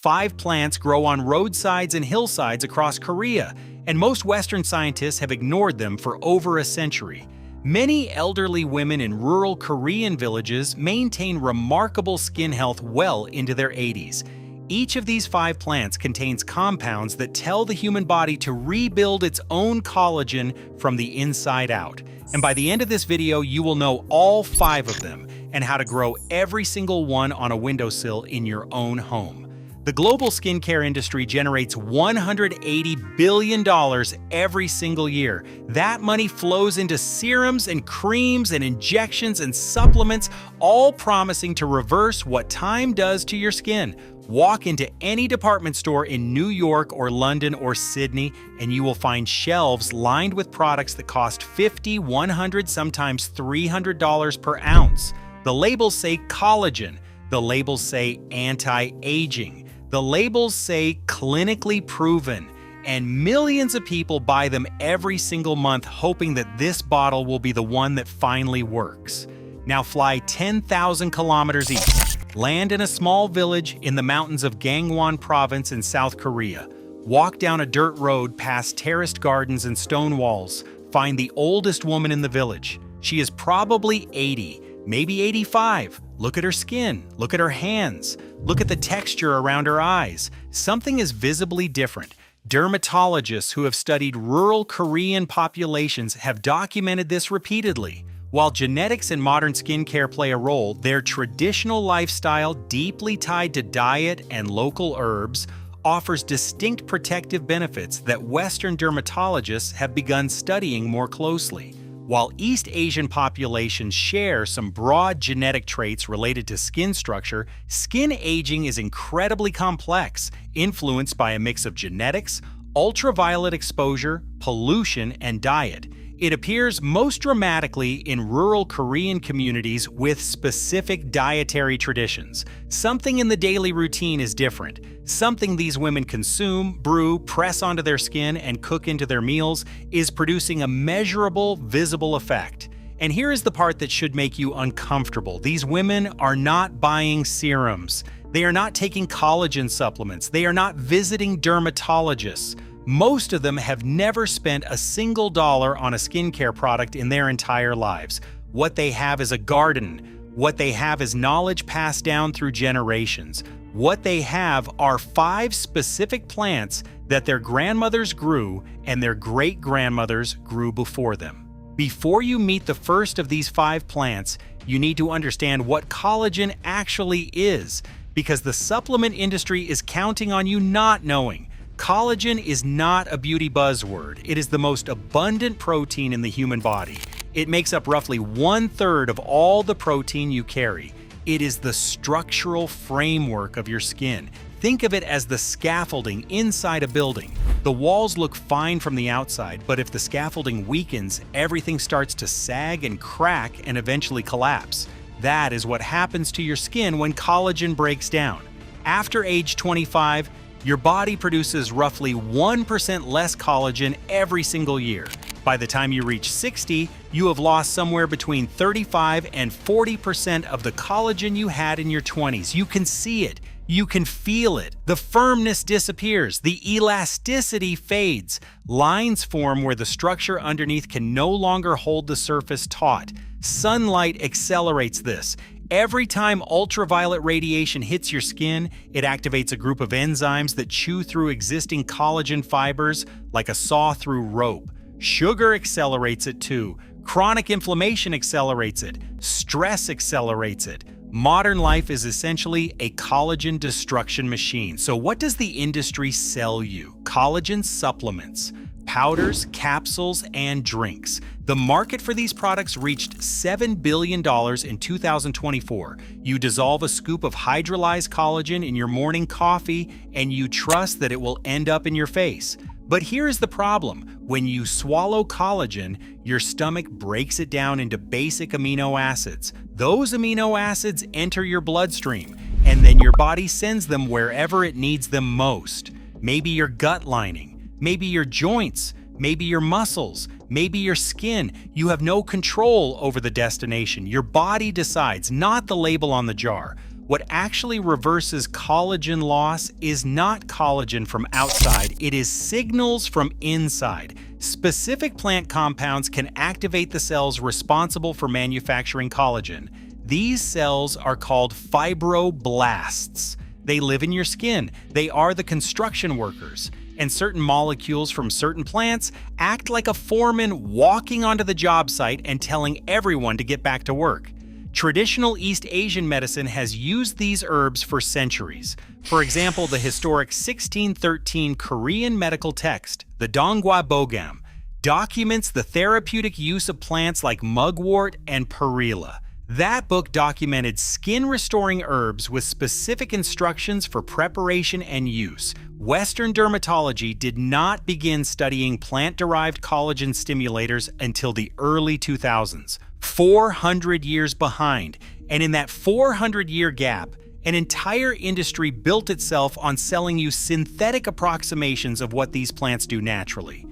5 plants grow on roadsides and hillsides across Korea, and most Western scientists have ignored them for over a century. Many elderly women in rural Korean villages maintain remarkable skin health well into their 80s. Each of these 5 plants contains compounds that tell the human body to rebuild its own collagen from the inside out. And by the end of this video, you will know all 5 of them and how to grow every single one on a windowsill in your own home. The global skincare industry generates $180 billion every single year. That money flows into serums and creams and injections and supplements, all promising to reverse what time does to your skin. Walk into any department store in New York or London or Sydney, and you will find shelves lined with products that cost $50, $100, sometimes $300 per ounce. The labels say collagen. The labels say anti-aging. The labels say clinically proven. And millions of people buy them every single month, hoping that this bottle will be the one that finally works. Now fly 10,000 kilometers east. Land in a small village in the mountains of Gangwon Province in South Korea. Walk down a dirt road past terraced gardens and stone walls. Find the oldest woman in the village. She is probably 80, maybe 85. Look at her skin. Look at her hands. Look at the texture around her eyes. Something is visibly different. Dermatologists who have studied rural Korean populations have documented this repeatedly. While genetics and modern skincare play a role, their traditional lifestyle, deeply tied to diet and local herbs, offers distinct protective benefits that Western dermatologists have begun studying more closely. While East Asian populations share some broad genetic traits related to skin structure, skin aging is incredibly complex, influenced by a mix of genetics, ultraviolet exposure, pollution, and diet. It appears most dramatically in rural Korean communities with specific dietary traditions. Something in the daily routine is different. Something these women consume, brew, press onto their skin, and cook into their meals is producing a measurable, visible effect. And here is the part that should make you uncomfortable. These women are not buying serums. They are not taking collagen supplements. They are not visiting dermatologists. Most of them have never spent a single dollar on a skincare product in their entire lives. What they have is a garden. What they have is knowledge passed down through generations. What they have are 5 specific plants that their grandmothers grew and their great-grandmothers grew before them. Before you meet the first of these 5 plants, you need to understand what collagen actually is, because the supplement industry is counting on you not knowing. Collagen is not a beauty buzzword. It is the most abundant protein in the human body. It makes up roughly 1/3 of all the protein you carry. It is the structural framework of your skin. Think of it as the scaffolding inside a building. The walls look fine from the outside, but if the scaffolding weakens, everything starts to sag and crack and eventually collapse. That is what happens to your skin when collagen breaks down. After age 25, your body produces roughly 1% less collagen every single year. By the time you reach 60, you have lost somewhere between 35 and 40% of the collagen you had in your 20s. You can see it. You can feel it. The firmness disappears. The elasticity fades. Lines form where the structure underneath can no longer hold the surface taut. Sunlight accelerates this. Every time ultraviolet radiation hits your skin, it activates a group of enzymes that chew through existing collagen fibers like a saw through rope. Sugar accelerates it too. Chronic inflammation accelerates it. Stress accelerates it. Modern life is essentially a collagen destruction machine. So what does the industry sell you? Collagen supplements, powders, capsules, and drinks. The market for these products reached $7 billion in 2024. You dissolve a scoop of hydrolyzed collagen in your morning coffee, and you trust that it will end up in your face. But here's the problem. When you swallow collagen, your stomach breaks it down into basic amino acids. Those amino acids enter your bloodstream, and then your body sends them wherever it needs them most. Maybe your gut lining, maybe your joints, maybe your muscles, maybe your skin. You have no control over the destination. Your body decides, not the label on the jar. What actually reverses collagen loss is not collagen from outside, it is signals from inside. Specific plant compounds can activate the cells responsible for manufacturing collagen. These cells are called fibroblasts. They live in your skin. They are the construction workers. And certain molecules from certain plants act like a foreman walking onto the job site and telling everyone to get back to work. Traditional East Asian medicine has used these herbs for centuries. For example, the historic 1613 Korean medical text, the Donggwa Bogam, documents the therapeutic use of plants like mugwort and perilla. That book documented skin-restoring herbs with specific instructions for preparation and use. Western dermatology did not begin studying plant-derived collagen stimulators until the early 2000s, 400 years behind. And in that 400-year gap, an entire industry built itself on selling you synthetic approximations of what these plants do naturally.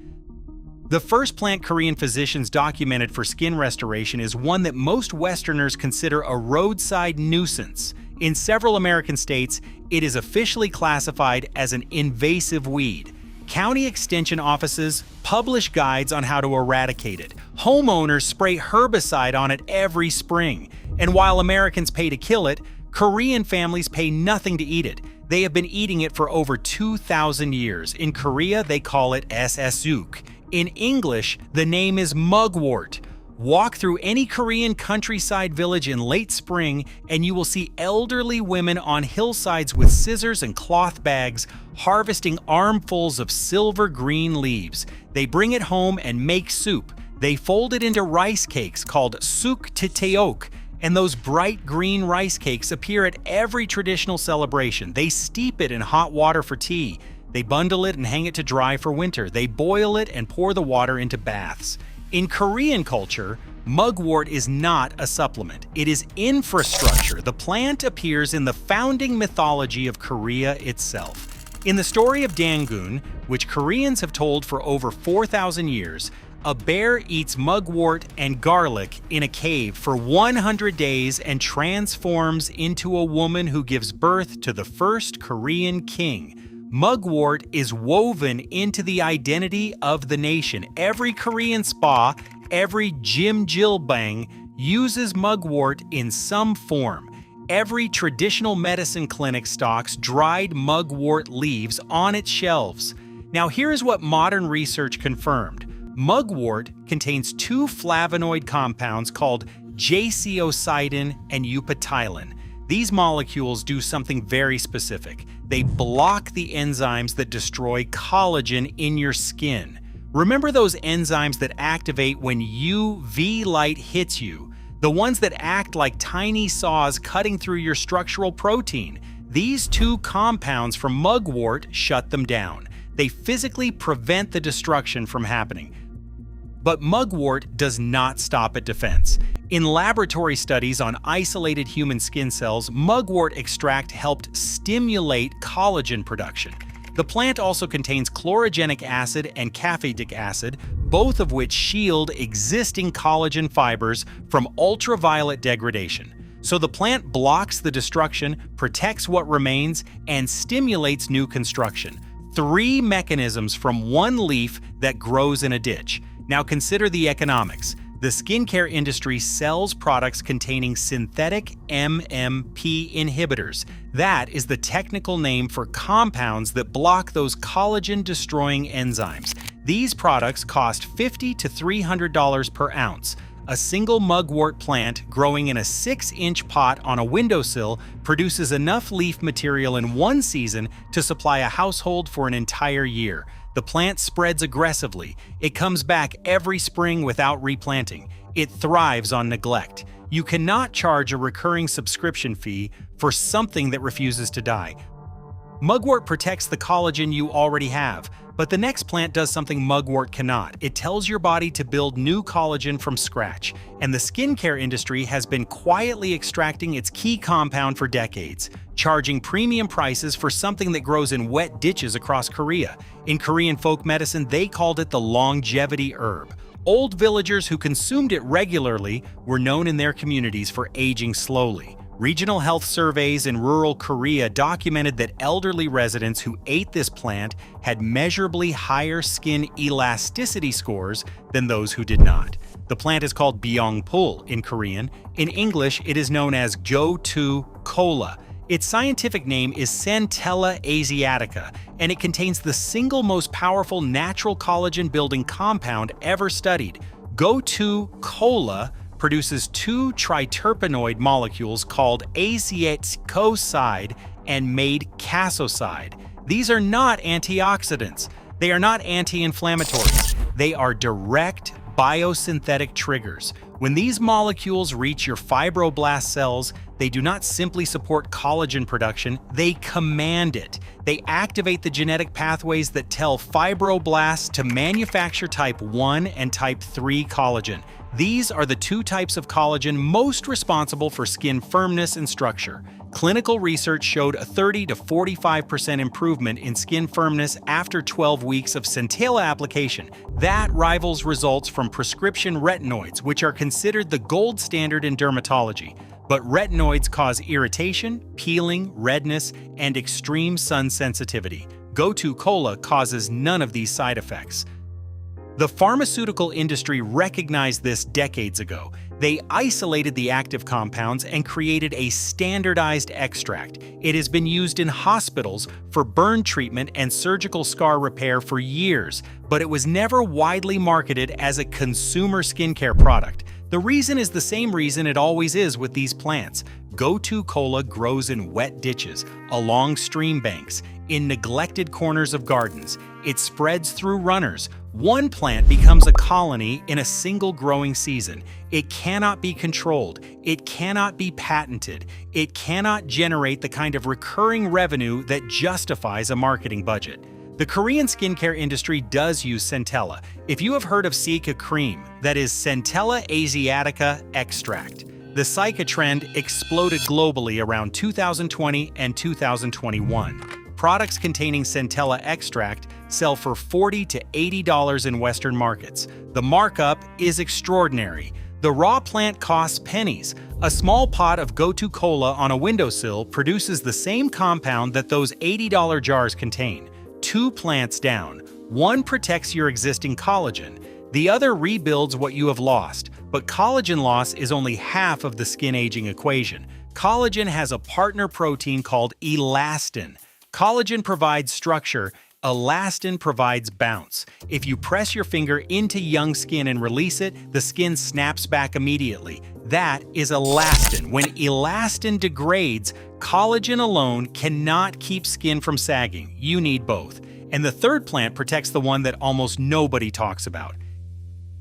The first plant Korean physicians documented for skin restoration is one that most Westerners consider a roadside nuisance. In several American states, it is officially classified as an invasive weed. County extension offices publish guides on how to eradicate it. Homeowners spray herbicide on it every spring. And while Americans pay to kill it, Korean families pay nothing to eat it. They have been eating it for over 2,000 years. In Korea, they call it sesuk. In English, the name is mugwort. Walk through any Korean countryside village in late spring and you will see elderly women on hillsides with scissors and cloth bags harvesting armfuls of silver green leaves. They bring it home and make soup. They fold it into rice cakes called suk tteok, and those bright green rice cakes appear at every traditional celebration. They steep it in hot water for tea. They bundle it and hang it to dry for winter. They boil it and pour the water into baths. In Korean culture, mugwort is not a supplement. It is infrastructure. The plant appears in the founding mythology of Korea itself. In the story of Dangun, which Koreans have told for over 4,000 years, a bear eats mugwort and garlic in a cave for 100 days and transforms into a woman who gives birth to the first Korean king. Mugwort is woven into the identity of the nation. Every Korean spa, every jjimjilbang uses mugwort in some form. Every traditional medicine clinic stocks dried mugwort leaves on its shelves. Now here is what modern research confirmed. Mugwort contains two flavonoid compounds called jaciocidin and eupatylin. These molecules do something very specific. They block the enzymes that destroy collagen in your skin. Remember those enzymes that activate when UV light hits you? The ones that act like tiny saws cutting through your structural protein. These two compounds from mugwort shut them down. They physically prevent the destruction from happening. But mugwort does not stop at defense. In laboratory studies on isolated human skin cells, mugwort extract helped stimulate collagen production. The plant also contains chlorogenic acid and caffeic acid, both of which shield existing collagen fibers from ultraviolet degradation. So the plant blocks the destruction, protects what remains, and stimulates new construction. 3 mechanisms from one leaf that grows in a ditch. Now consider the economics. The skincare industry sells products containing synthetic MMP inhibitors. That is the technical name for compounds that block those collagen-destroying enzymes. These products cost $50 to $300 per ounce. A single mugwort plant growing in a 6-inch pot on a windowsill produces enough leaf material in one season to supply a household for an entire year. The plant spreads aggressively. It comes back every spring without replanting. It thrives on neglect. You cannot charge a recurring subscription fee for something that refuses to die. Mugwort protects the collagen you already have, but the next plant does something mugwort cannot. It tells your body to build new collagen from scratch, and the skincare industry has been quietly extracting its key compound for decades, charging premium prices for something that grows in wet ditches across Korea. In Korean folk medicine, they called it the longevity herb. Old villagers who consumed it regularly were known in their communities for aging slowly. Regional health surveys in rural Korea documented that elderly residents who ate this plant had measurably higher skin elasticity scores than those who did not. The plant is called byongpul in Korean. In English, it is known as Gotu kola. Its scientific name is Centella asiatica, and it contains the single most powerful natural collagen-building compound ever studied. Gotu kola produces two triterpenoid molecules called acetylcoside and maidcasoside. These are not antioxidants. They are not anti-inflammatories. They are direct biosynthetic triggers. When these molecules reach your fibroblast cells, they do not simply support collagen production, they command it. They activate the genetic pathways that tell fibroblasts to manufacture type 1 and type 3 collagen. These are the two types of collagen most responsible for skin firmness and structure. Clinical research showed a 30 to 45% improvement in skin firmness after 12 weeks of Centella application. That rivals results from prescription retinoids, which are considered the gold standard in dermatology. But retinoids cause irritation, peeling, redness, and extreme sun sensitivity. Gotu kola causes none of these side effects. The pharmaceutical industry recognized this decades ago. They isolated the active compounds and created a standardized extract. It has been used in hospitals for burn treatment and surgical scar repair for years, but it was never widely marketed as a consumer skincare product. The reason is the same reason it always is with these plants. Gotu kola grows in wet ditches, along stream banks, in neglected corners of gardens. It spreads through runners. One plant becomes a colony in a single growing season. It cannot be controlled. It cannot be patented. It cannot generate the kind of recurring revenue that justifies a marketing budget. The Korean skincare industry does use Centella. If you have heard of Cica cream, that is Centella asiatica extract. The Cica trend exploded globally around 2020 and 2021. Products containing Centella extract sell for $40 to $80 in Western markets. The markup is extraordinary. The raw plant costs pennies. A small pot of Gotu kola on a windowsill produces the same compound that those $80 jars contain. 2 plants down. One protects your existing collagen. The other rebuilds what you have lost. But collagen loss is only half of the skin aging equation. Collagen has a partner protein called elastin. Collagen provides structure. Elastin provides bounce. If you press your finger into young skin and release it, the skin snaps back immediately. That is elastin. When elastin degrades, collagen alone cannot keep skin from sagging. You need both. And the third plant protects the one that almost nobody talks about.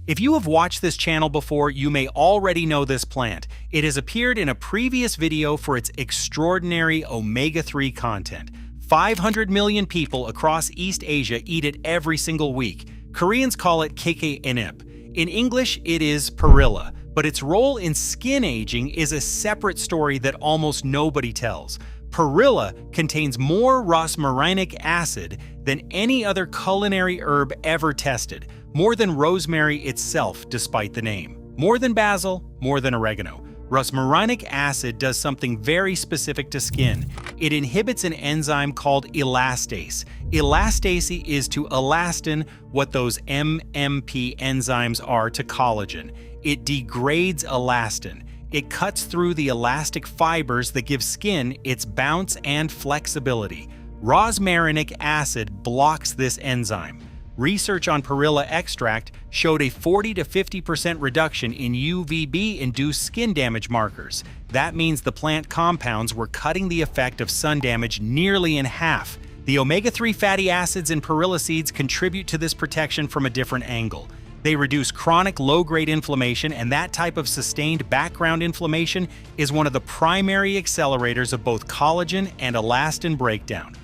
If you have watched this channel before, you may already know this plant. It has appeared in a previous video for its extraordinary omega-3 content. 500 million people across East Asia eat it every single week. Koreans call it kkainip. In English, it is Perilla, but its role in skin aging is a separate story that almost nobody tells. Perilla contains more rosmarinic acid than any other culinary herb ever tested, more than rosemary itself despite the name, more than basil, more than oregano. Rosmarinic acid does something very specific to skin. It inhibits an enzyme called elastase. Elastase is to elastin what those MMP enzymes are to collagen. It degrades elastin. It cuts through the elastic fibers that give skin its bounce and flexibility. Rosmarinic acid blocks this enzyme. Research on Perilla extract showed a 40 to 50% reduction in UVB-induced skin damage markers. That means the plant compounds were cutting the effect of sun damage nearly in half. The omega-3 fatty acids in Perilla seeds contribute to this protection from a different angle. They reduce chronic low-grade inflammation, and that type of sustained background inflammation is one of the primary accelerators of both collagen and elastin breakdown.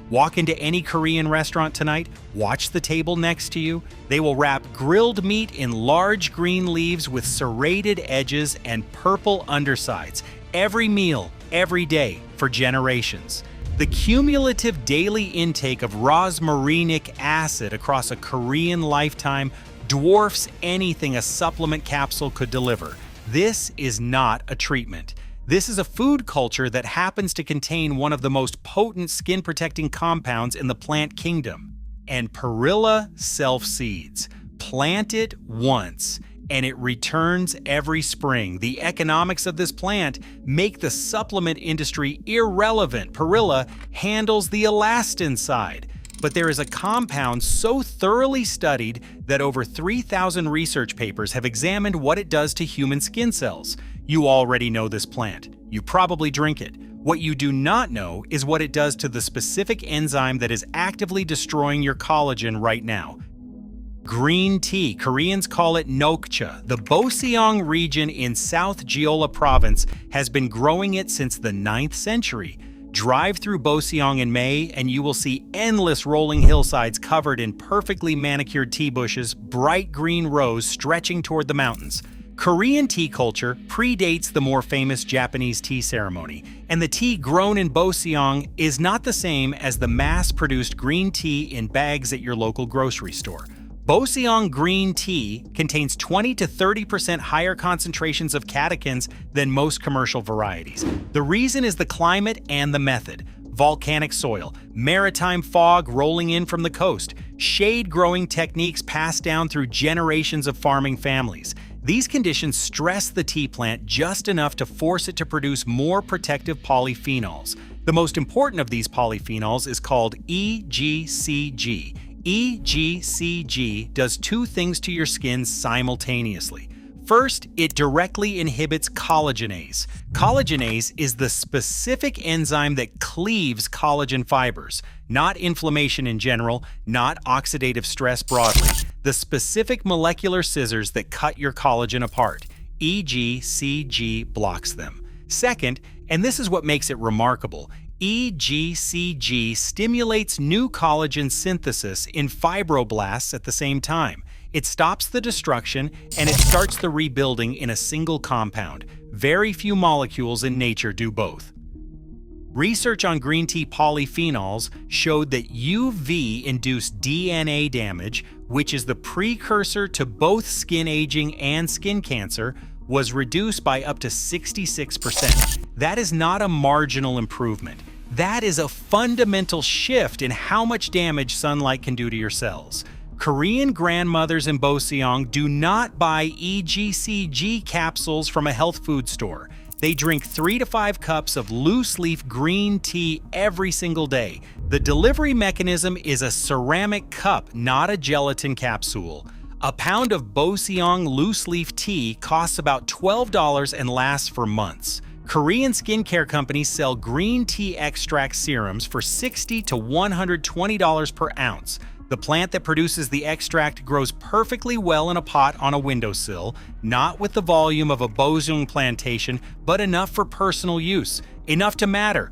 Walk into any Korean restaurant tonight, watch the table next to you. They will wrap grilled meat in large green leaves with serrated edges and purple undersides. Every meal, every day, for generations. The cumulative daily intake of rosmarinic acid across a Korean lifetime dwarfs anything a supplement capsule could deliver. This is not a treatment. This is a food culture that happens to contain one of the most potent skin-protecting compounds in the plant kingdom, and Perilla self-seeds. Plant it once, and it returns every spring. The economics of this plant make the supplement industry irrelevant. Perilla handles the elastin side, but there is a compound so thoroughly studied that over 3,000 research papers have examined what it does to human skin cells. You already know this plant. You probably drink it. What you do not know is what it does to the specific enzyme that is actively destroying your collagen right now. Green tea, Koreans call it nokcha. The Boseong region in South Jeolla province has been growing it since the 9th century. Drive through Boseong in May and you will see endless rolling hillsides covered in perfectly manicured tea bushes, bright green rows stretching toward the mountains. Korean tea culture predates the more famous Japanese tea ceremony, and the tea grown in Boseong is not the same as the mass-produced green tea in bags at your local grocery store. Boseong green tea contains 20 to 30% higher concentrations of catechins than most commercial varieties. The reason is the climate and the method. Volcanic soil, maritime fog rolling in from the coast, shade growing techniques passed down through generations of farming families. These conditions stress the tea plant just enough to force it to produce more protective polyphenols. The most important of these polyphenols is called EGCG. EGCG does two things to your skin simultaneously. First, it directly inhibits collagenase. Collagenase is the specific enzyme that cleaves collagen fibers, not inflammation in general, not oxidative stress broadly, the specific molecular scissors that cut your collagen apart. EGCG blocks them. Second, and this is what makes it remarkable, EGCG stimulates new collagen synthesis in fibroblasts at the same time. It stops the destruction and it starts the rebuilding in a single compound. Very few molecules in nature do both. Research on green tea polyphenols showed that UV-induced DNA damage, which is the precursor to both skin aging and skin cancer, was reduced by up to 66%. That is not a marginal improvement. That is a fundamental shift in how much damage sunlight can do to your cells. Korean grandmothers in Boseong do not buy EGCG capsules from a health food store. They drink 3 to 5 cups of loose-leaf green tea every single day. The delivery mechanism is a ceramic cup, not a gelatin capsule. A pound of Boseong loose-leaf tea costs about $12 and lasts for months. Korean skincare companies sell green tea extract serums for $60 to $120 per ounce. The plant that produces the extract grows perfectly well in a pot on a windowsill, not with the volume of a Boseong plantation, but enough for personal use, enough to matter.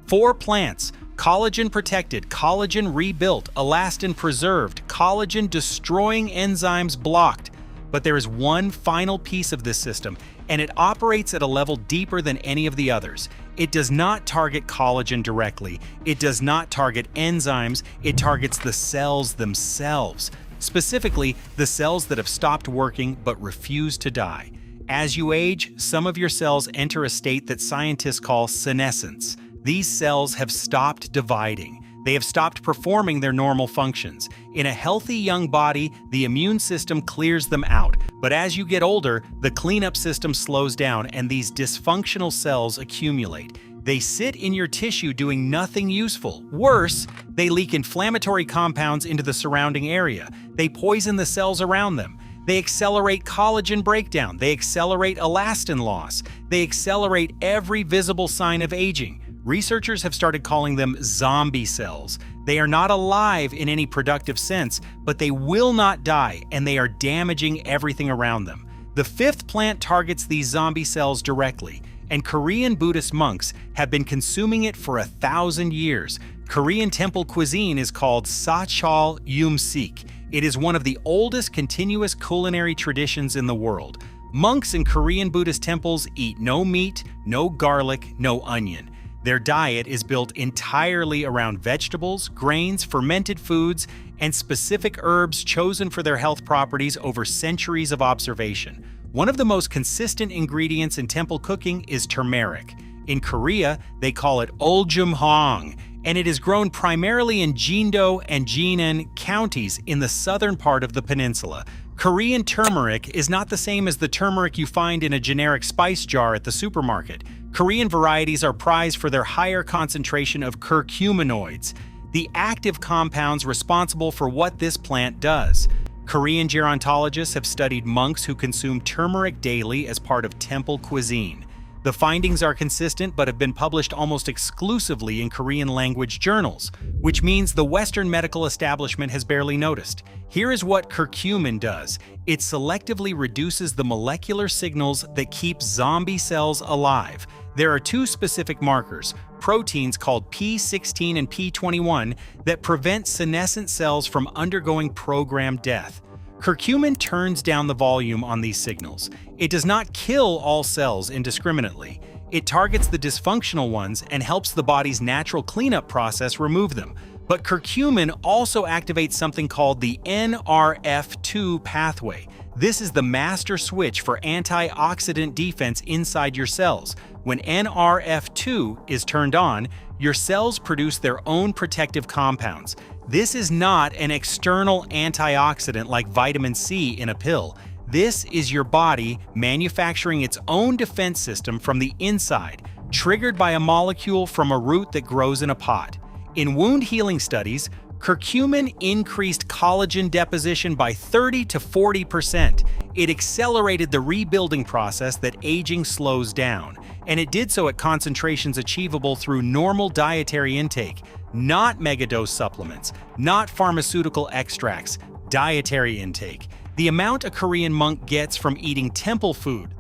4 plants: collagen protected, collagen rebuilt, elastin preserved, collagen destroying enzymes blocked. But there is one final piece of this system, and it operates at a level deeper than any of the others. It does not target collagen directly. It does not target enzymes. It targets the cells themselves, specifically the cells that have stopped working but refuse to die. As you age, some of your cells enter a state that scientists call senescence. These cells have stopped dividing. They have stopped performing their normal functions. In a healthy young body, the immune system clears them out. But as you get older, the cleanup system slows down and these dysfunctional cells accumulate. They sit in your tissue doing nothing useful. Worse, they leak inflammatory compounds into the surrounding area. They poison the cells around them. They accelerate collagen breakdown. They accelerate elastin loss. They accelerate every visible sign of aging. Researchers have started calling them zombie cells. They are not alive in any productive sense, but they will not die, and they are damaging everything around them. The 5th plant targets these zombie cells directly, and Korean Buddhist monks have been consuming it for 1,000 years. Korean temple cuisine is called sachal yumsik. It is one of the oldest continuous culinary traditions in the world. Monks in Korean Buddhist temples eat no meat, no garlic, no onion. Their diet is built entirely around vegetables, grains, fermented foods, and specific herbs chosen for their health properties over centuries of observation. One of the most consistent ingredients in temple cooking is turmeric. In Korea, they call it oljumhong, and it is grown primarily in Jindo and Jinan counties in the southern part of the peninsula. Korean turmeric is not the same as the turmeric you find in a generic spice jar at the supermarket. Korean varieties are prized for their higher concentration of curcuminoids, the active compounds responsible for what this plant does. Korean gerontologists have studied monks who consume turmeric daily as part of temple cuisine. The findings are consistent but have been published almost exclusively in Korean language journals, which means the Western medical establishment has barely noticed. Here is what curcumin does. It selectively reduces the molecular signals that keep zombie cells alive. There are two specific markers, proteins called P16 and P21, that prevent senescent cells from undergoing programmed death. Curcumin turns down the volume on these signals. It does not kill all cells indiscriminately. It targets the dysfunctional ones and helps the body's natural cleanup process remove them. But curcumin also activates something called the NRF2 pathway. This is the master switch for antioxidant defense inside your cells. When NRF2 is turned on, your cells produce their own protective compounds. This is not an external antioxidant like vitamin C in a pill. This is your body manufacturing its own defense system from the inside, triggered by a molecule from a root that grows in a pot. In wound healing studies, curcumin increased collagen deposition by 30 to 40%. It accelerated the rebuilding process that aging slows down, and it did so at concentrations achievable through normal dietary intake, not megadose supplements, not pharmaceutical extracts, dietary intake. The amount a Korean monk gets from eating temple food.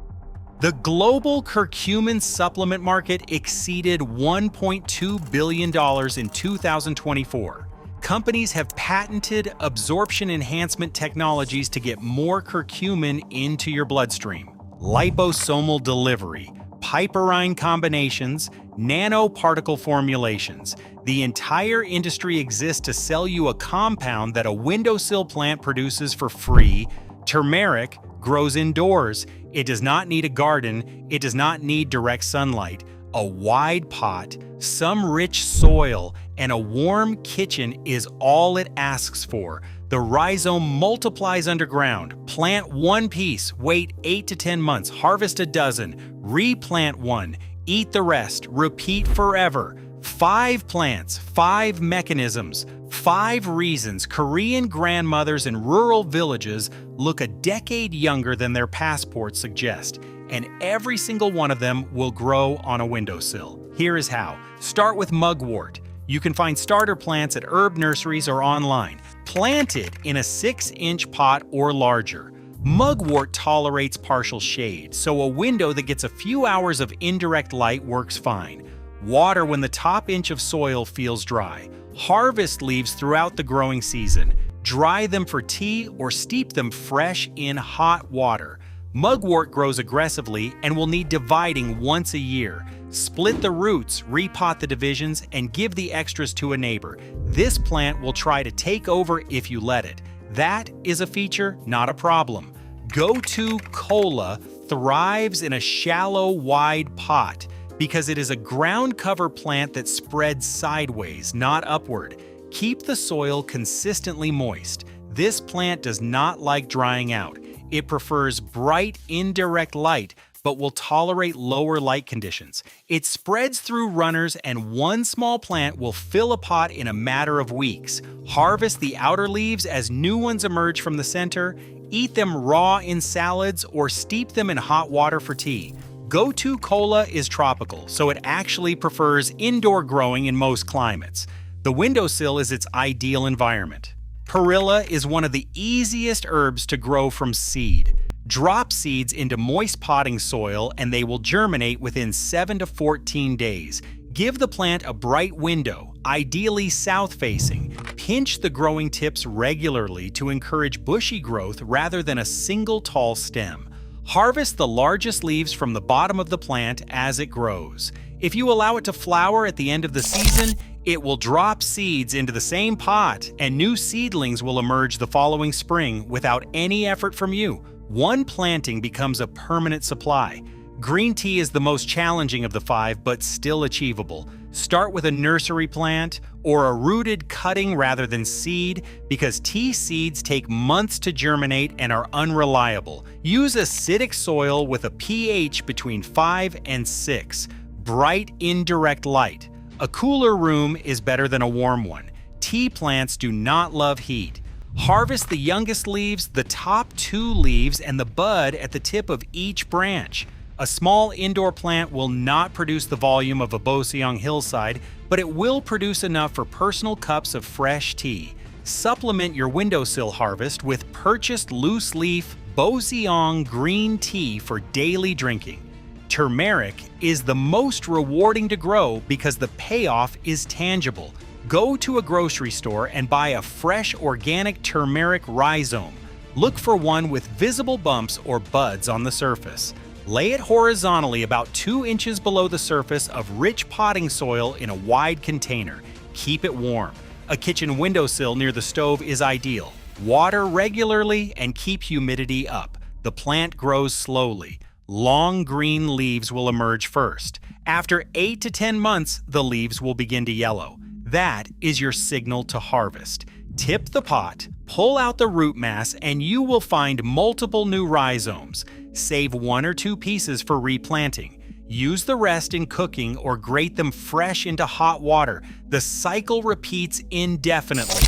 The global curcumin supplement market exceeded $1.2 billion in 2024. Companies have patented absorption enhancement technologies to get more curcumin into your bloodstream. Liposomal delivery, piperine combinations, nanoparticle formulations. The entire industry exists to sell you a compound that a windowsill plant produces for free. Turmeric grows indoors. It does not need a garden. It does not need direct sunlight. A wide pot, some rich soil, and a warm kitchen is all it asks for. The rhizome multiplies underground. Plant one piece, wait 8 to 10 months, harvest a dozen, replant one, eat the rest, repeat forever. 5 plants, 5 mechanisms, 5 reasons Korean grandmothers in rural villages look a decade younger than their passports suggest, and every single one of them will grow on a windowsill. Here is how. Start with mugwort. You can find starter plants at herb nurseries or online. Plant it in a 6-inch pot or larger. Mugwort tolerates partial shade, so a window that gets a few hours of indirect light works fine. Water when the top inch of soil feels dry. Harvest leaves throughout the growing season. Dry them for tea or steep them fresh in hot water. Mugwort grows aggressively and will need dividing once a year. Split the roots, repot the divisions, and give the extras to a neighbor. This plant will try to take over if you let it. That is a feature, not a problem. Gotu kola thrives in a shallow, wide pot because it is a ground cover plant that spreads sideways, not upward. Keep the soil consistently moist. This plant does not like drying out. It prefers bright, indirect light, but will tolerate lower light conditions. It spreads through runners, and one small plant will fill a pot in a matter of weeks. Harvest the outer leaves as new ones emerge from the center. Eat them raw in salads or steep them in hot water for tea. Gotu kola is tropical, so it actually prefers indoor growing in most climates. The windowsill is its ideal environment. Perilla is one of the easiest herbs to grow from seed. Drop seeds into moist potting soil and they will germinate within 7 to 14 days. Give the plant a bright window, ideally south-facing. Pinch the growing tips regularly to encourage bushy growth rather than a single tall stem. Harvest the largest leaves from the bottom of the plant as it grows. If you allow it to flower at the end of the season, it will drop seeds into the same pot and new seedlings will emerge the following spring without any effort from you. one planting becomes a permanent supply. Green tea is the most challenging of the 5, but still achievable. Start with a nursery plant or a rooted cutting rather than seed, because tea seeds take months to germinate and are unreliable. Use acidic soil with a pH between 5 and 6. Bright, indirect light. A cooler room is better than a warm one. Tea plants do not love heat. Harvest the youngest leaves, the top 2 leaves, and the bud at the tip of each branch. A small indoor plant will not produce the volume of a Boseong hillside, but it will produce enough for personal cups of fresh tea. Supplement your windowsill harvest with purchased loose-leaf Boseong green tea for daily drinking. Turmeric is the most rewarding to grow because the payoff is tangible. Go to a grocery store and buy a fresh organic turmeric rhizome. Look for one with visible bumps or buds on the surface. Lay it horizontally about 2 inches below the surface of rich potting soil in a wide container. Keep it warm. A kitchen windowsill near the stove is ideal. Water regularly and keep humidity up. The plant grows slowly. Long green leaves will emerge first. After 8 to 10 months, the leaves will begin to yellow. That is your signal to harvest. Tip the pot, pull out the root mass, and you will find multiple new rhizomes. Save 1 or 2 pieces for replanting. Use the rest in cooking or grate them fresh into hot water. The cycle repeats indefinitely.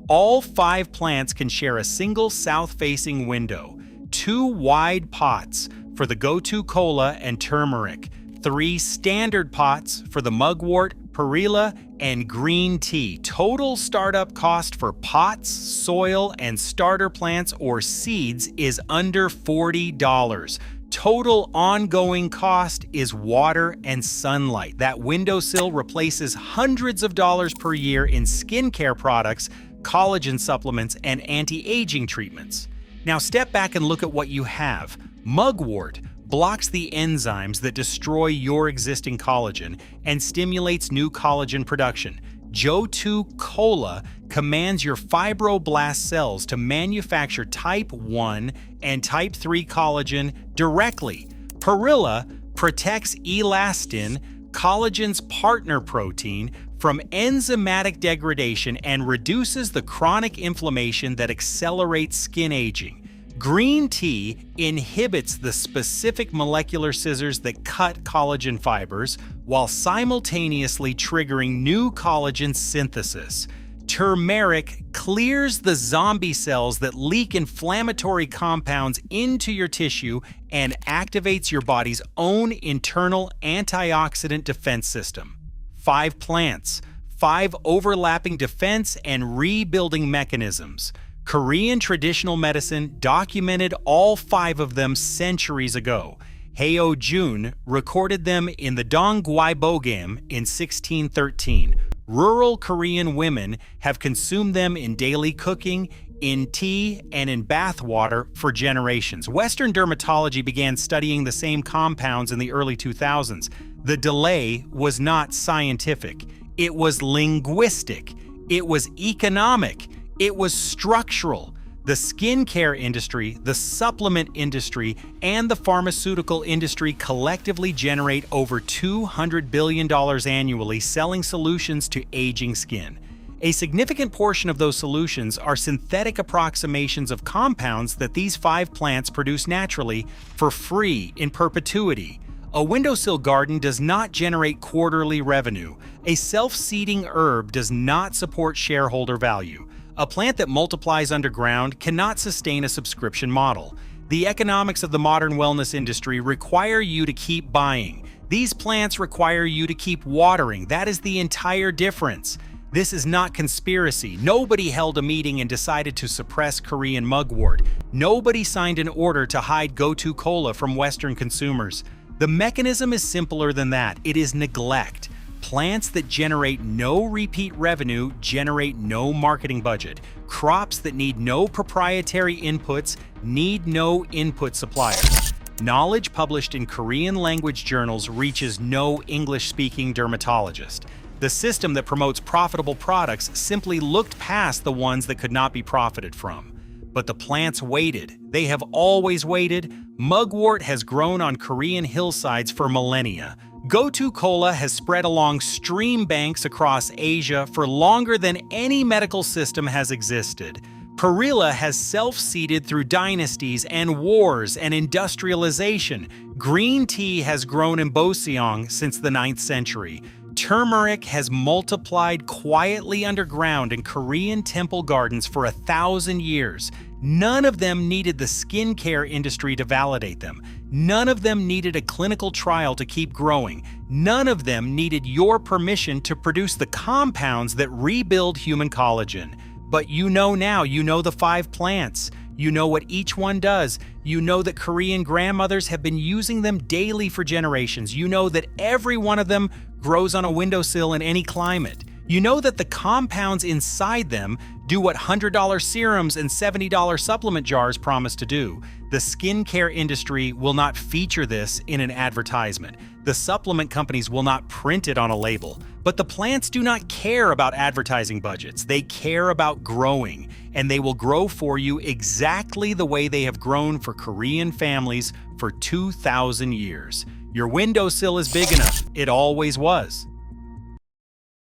All 5 plants can share a single south-facing window. 2 wide pots for the Gotu kola and turmeric. 3 standard pots for the Mugwort, Perilla, and green tea. Total startup cost for pots, soil, and starter plants or seeds is under $40. Total ongoing cost is water and sunlight. That windowsill replaces hundreds of dollars per year in skincare products, collagen supplements, and anti-aging treatments. Now step back and look at what you have. Mugwort blocks the enzymes that destroy your existing collagen and stimulates new collagen production. Gotu kola commands your fibroblast cells to manufacture type 1 and type 3 collagen directly. Perilla protects elastin, collagen's partner protein, from enzymatic degradation and reduces the chronic inflammation that accelerates skin aging. Green tea inhibits the specific molecular scissors that cut collagen fibers while simultaneously triggering new collagen synthesis. Turmeric clears the zombie cells that leak inflammatory compounds into your tissue and activates your body's own internal antioxidant defense system. 5 plants, 5 overlapping defense and rebuilding mechanisms. Korean traditional medicine documented all 5 of them centuries ago. Heo Jun recorded them in the Donggwaibogam in 1613. Rural Korean women have consumed them in daily cooking, in tea, and in bath water for generations. Western dermatology began studying the same compounds in the early 2000s. The delay was not scientific. It was linguistic. It was economic. It was structural. The skincare industry, the supplement industry, and the pharmaceutical industry collectively generate over $200 billion annually selling solutions to aging skin. A significant portion of those solutions are synthetic approximations of compounds that these 5 plants produce naturally for free in perpetuity. A windowsill garden does not generate quarterly revenue. A self-seeding herb does not support shareholder value. A plant that multiplies underground cannot sustain a subscription model. The economics of the modern wellness industry require you to keep buying. These plants require you to keep watering. That is the entire difference. This is not conspiracy. Nobody held a meeting and decided to suppress Korean mugwort. Nobody signed an order to hide Gotu kola from Western consumers. The mechanism is simpler than that. It is neglect. Plants that generate no repeat revenue generate no marketing budget. Crops that need no proprietary inputs need no input suppliers. Knowledge published in Korean language journals reaches no English-speaking dermatologist. The system that promotes profitable products simply looked past the ones that could not be profited from. but the plants waited. They have always waited. Mugwort has grown on Korean hillsides for millennia. Gotu kola has spread along stream banks across Asia for longer than any medical system has existed. Perilla has self-seeded through dynasties and wars and industrialization. Green tea has grown in Boseong since the 9th century. Turmeric has multiplied quietly underground in Korean temple gardens for 1,000 years. None of them needed the skincare industry to validate them. None of them needed a clinical trial to keep growing. None of them needed your permission to produce the compounds that rebuild human collagen. But you know now, you know the 5 plants. You know what each one does. You know that Korean grandmothers have been using them daily for generations. You know that every one of them grows on a windowsill in any climate. You know that the compounds inside them do what $100 serums and $70 supplement jars promise to do. The skincare industry will not feature this in an advertisement. The supplement companies will not print it on a label. But the plants do not care about advertising budgets. They care about growing, and they will grow for you exactly the way they have grown for Korean families for 2,000 years. Your windowsill is big enough. It always was.